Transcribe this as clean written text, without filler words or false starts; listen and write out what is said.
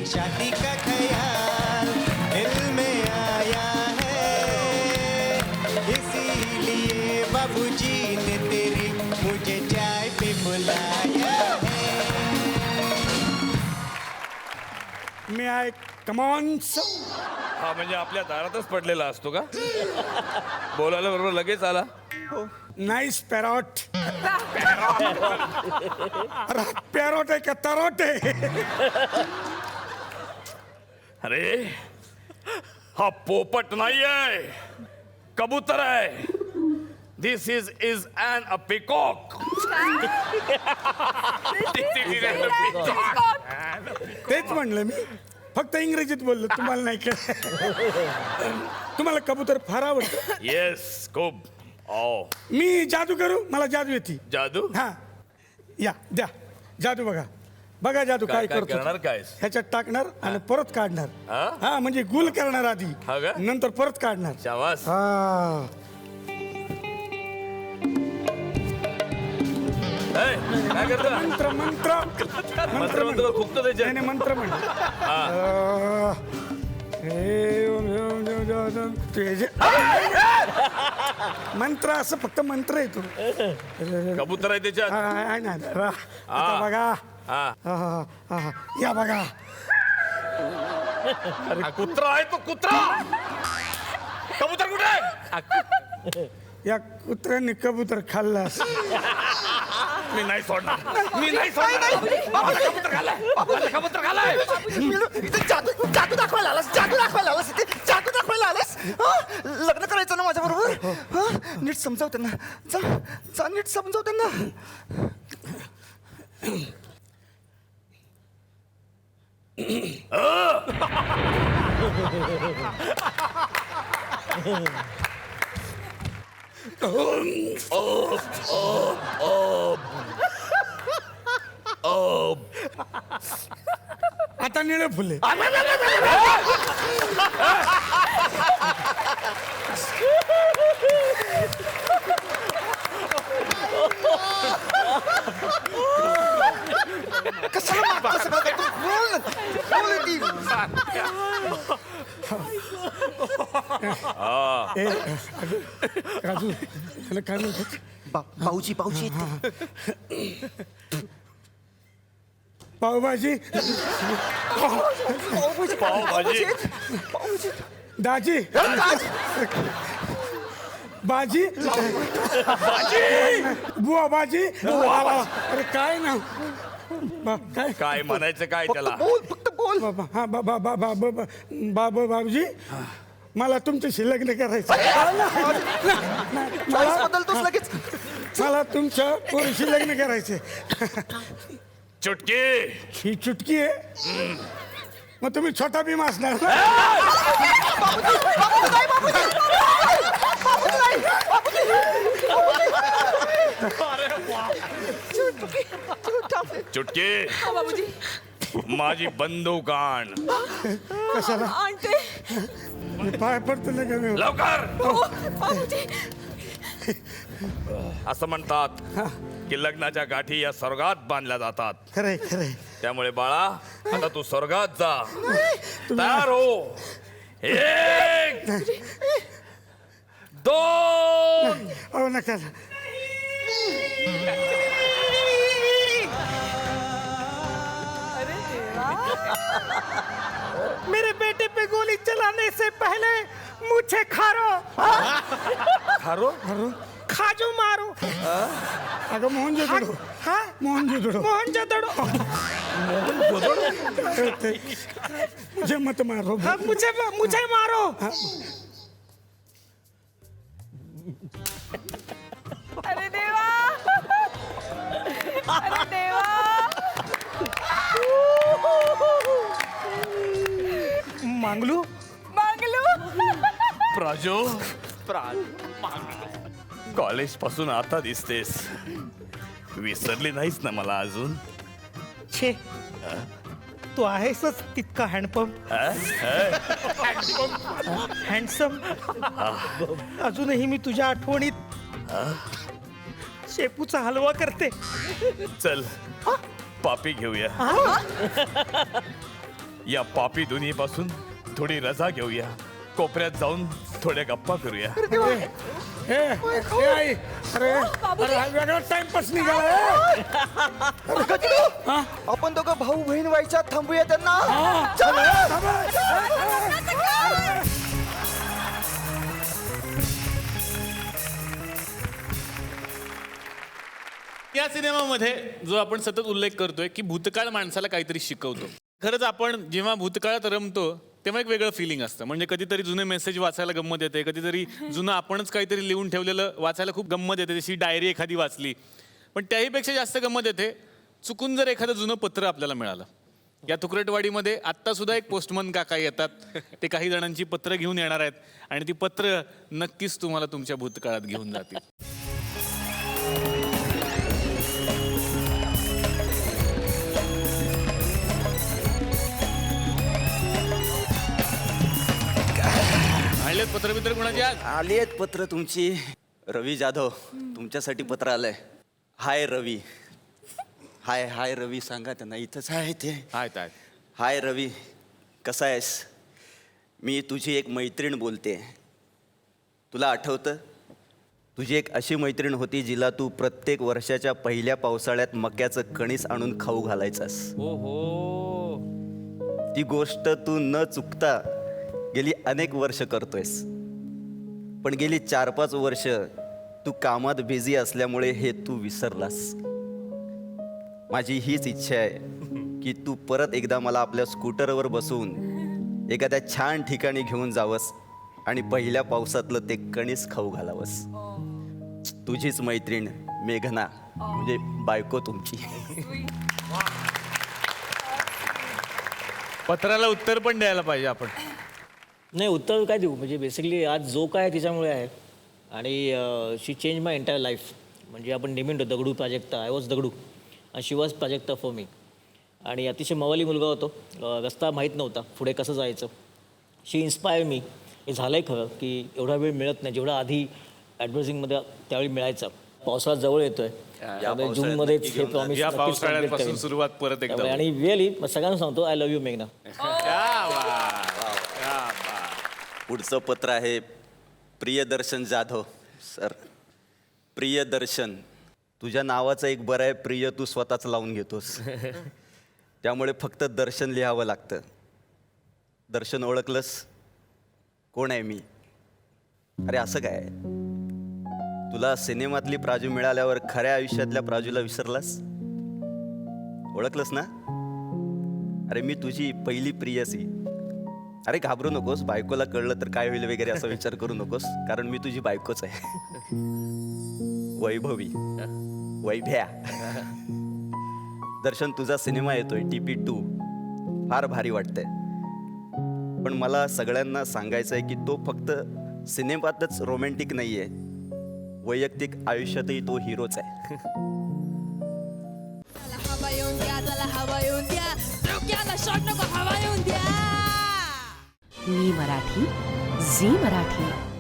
शादी का ख्याल दिल में आया है, इसीलिए बाबूजी ने तेरी मुझे चाय पे बुलाया है. मी आय कमॉन. हा म्हणजे आपल्या दारातच पडलेला असतो का? बोलायला बरोबर लगेच आला. Nice parrot. पॅरॉट आहे का तरोट आहे? अरे हा पोपट नाहीये, कबूतर आहे. दिस इज अन अ पिकॉक. तेच म्हणलं मी, फक्त इंग्रजीत बोललो, तुम्हाला नाही कळलं. तुम्हाला कबूतर फार आवडतं? येस खूप. ओ मी जादू करू? मला जादू येते. जादू? हा या द्या जादू. बघा बघा जादू काय काय करतो. करणार काय? ह्याच्यात टाकणार आणि परत काढणार. हा? हा म्हणजे गुल करणार आधी, हा का? नंतर परत काढणार. शाबास. हा काय करतो? मंत्र मंत्र मंत्र मंत्र खुपतो त्याच्यात. नाही मंत्र म्हण. मंत्र असं फक्त मंत्र येतो. कबूतर आहे त्याच्यात. आता बघा. हा. या बघा. अरे कुत्रा आहे तो, कुत्रा. कबूतर कुठे आहे? या कुत्र्याने कबूतर खाल्ला. मी नाही सोडणार, मी नाही सोडणार. कबूतर खाल्लाय, कबूतर खाल्लाय. जादू दाखवायला आलास, जादू दाखवायला आलास, जादू दाखवायला आलास. लग्न करायचं ना माझ्या बरोबर? नीट समजाव त्यांना, जा नीट समजाव त्यांना. आता निळे फुले. कशाला मागतो सगळं काय? तू बोल ती. राजू याला काय म्हणतात? भाऊजी भाऊजी पावभाजी. पावभाजी. दाजी बाजी बुवा बाजी. अरे काय ना काय काय म्हणायचं काय त्याला? बोल फक्त बोल. हा बाबूजी मला तुमच्याशी लग्न करायचं. चॉईस बदलतोस लगेच. मला तुमच्या पोरीशी लग्न करायचे. चुटकी. ही चुटकी आहे. मग तुम्ही छोटा भीम असणार ना? चुटकी. माझी बंदूक आण. कशाला? मी पाय पडतो ना का मी? लवकर. असं म्हणतात की लग्नाच्या गाठी या स्वर्गात बांधल्या जातात. खरंय खरंय. त्यामुळे बाळा आता तू स्वर्गात जा. तयार हो. 1 2. अहो नका. मेरे बेटे पे गोली चलाने से पहले मुझे खारो. खारो. खाजो मारो. अगं मोहनजोदडो. हा मोहनजोदडो. मोहनजोदड़ो. मुझे मत मारो. हाँ, मुझे मारो. अरे देवा, अरे देवा. मांगलू. प्राजो. कॉलेज पासून आता दिसतेस. विसरली नाहीस ना मला अजून? छे, तू आहेसच तितका हँडपंप. हँडसम. अजूनही मी तुझ्या आठवणीत शेपूचा हलवा करते. चल पापी घेऊया. या पापी दुनियेपासून थोडी रजा घेऊया, कोपऱ्यात जाऊन थोड्या गप्पा करूया. हे आई, अरे अरे हा वेगळा टाइमपास निघाला. आपण दोघं भाऊ बहीण व्हायच्या, थांबूया त्यांना. या सिनेमामध्ये जो आपण सतत उल्लेख करतोय की भूतकाळ माणसाला काहीतरी शिकवतो. खरंच आपण जेव्हा भूतकाळात रमतो तेव्हा एक वेगळं फिलिंग असतं. म्हणजे कधीतरी जुने मेसेज वाचायला गंमत येते, कधीतरी जुनं आपणच काहीतरी लिहून ठेवलेलं वाचायला खूप गंमत येते, जशी डायरी एखादी वाचली. पण त्याहीपेक्षा जास्त गंमत येते चुकून जर एखादं जुनं पत्र आपल्याला मिळालं. या तुकरटवाडीमध्ये आत्ता सुद्धा एक पोस्टमन काका येतात, ते काही जणांची पत्र घेऊन येणार आहेत आणि ती पत्र नक्कीच तुम्हाला तुमच्या भूतकाळात घेऊन जातील. आणलेत पत्रबित्र कुणाची आज? आली आहेत पत्र तुमची. रवी जाधव, तुमच्यासाठी पत्र आलंय. हाय रवी. हाय हाय रवी सांगा त्यांना, इथंच आहे ते. आहेत आहेत. हाय रवी, कसा आहेस? मी तुझी एक मैत्रीण बोलते. तुला आठवतं, तुझी एक अशी मैत्रीण होती जिला तू प्रत्येक वर्षाच्या पहिल्या पावसाळ्यात मक्याचं कणीस आणून खाऊ घालायचास. ओहो. ती गोष्ट तू न चुकता गेली अनेक वर्ष करतोयस. पण गेली 4-5 वर्ष तू कामात बिझी असल्यामुळे हे तू विसरलास. माझी हीच इच्छा आहे की तू परत एकदा मला आपल्या स्कूटरवर बसवून एखाद्या छान ठिकाणी घेऊन जावंस आणि पहिल्या पावसातलं ते कणीस खाऊ घालावंस. तुझीच मैत्रीण मेघना, म्हणजे बायको तुमची. पत्राला उत्तर पण द्यायला पाहिजे आपण. नाही, उत्तर काय देऊ, म्हणजे बेसिकली आज जो काय आहे तिच्यामुळे आहे. आणि शी चेंज माय एंटायर लाईफ. म्हणजे आपण नेहमी म्हणतो दगडू प्राजक्ता, आय वॉज दगडू आणि शी वॉज प्राजक्ता फॉर मी. आणि अतिशय मवाली मुलगा होतो, रस्ता माहीत नव्हता पुढे कसं जायचं. शी इन्स्पायर मी. हे झालं आहे खरं की एवढा वेळ मिळत नाही जेवढा आधी ॲडव्हर्टिझिंगमध्ये त्यावेळी मिळायचा. पावसाळा जवळ येतोय, जूनमध्येच हे प्रॉमिस या पावसाळ्यापासून सुरुवात परत एकदा. आणि रिअली सगळ्यांना सांगतो, आय लव्ह यू मेघना. पुढचं पत्र आहे प्रियदर्शन जाधव सर. प्रियदर्शन, तुझ्या नावाचं एक बरं आहे, प्रिय तू स्वतःच लावून घेतोस. त्यामुळे फक्त दर्शन लिहावं लागतं. दर्शन ओळखलंस? कोण आहे मी? अरे असं काय, तुला सिनेमातली प्राजू मिळाल्यावर खऱ्या आयुष्यातल्या प्राजूला विसरलास? ओळखलंस ना? अरे मी तुझी पहिली प्रियसी. अरे घाबरू नकोस, बायकोला कळलं तर काय होईल वगैरे असा विचार करू नकोस, कारण मी तुझी बायकोच आहे. वैभवी, वैभ्या. दर्शन, तुझा सिनेमा येतोय TP2, फार भारी वाटतंय. पण मला सगळ्यांना सांगायचं आहे की तो फक्त सिनेमातच रोमॅन्टिक नाही आहे, वैयक्तिक आयुष्यातही तो हिरोच आहे. हवा येऊन द्या, त्याला हवा येऊन द्या, डोक्याला शॉट नको, हवा येऊन द्या. मी मराठी, झी मराठी.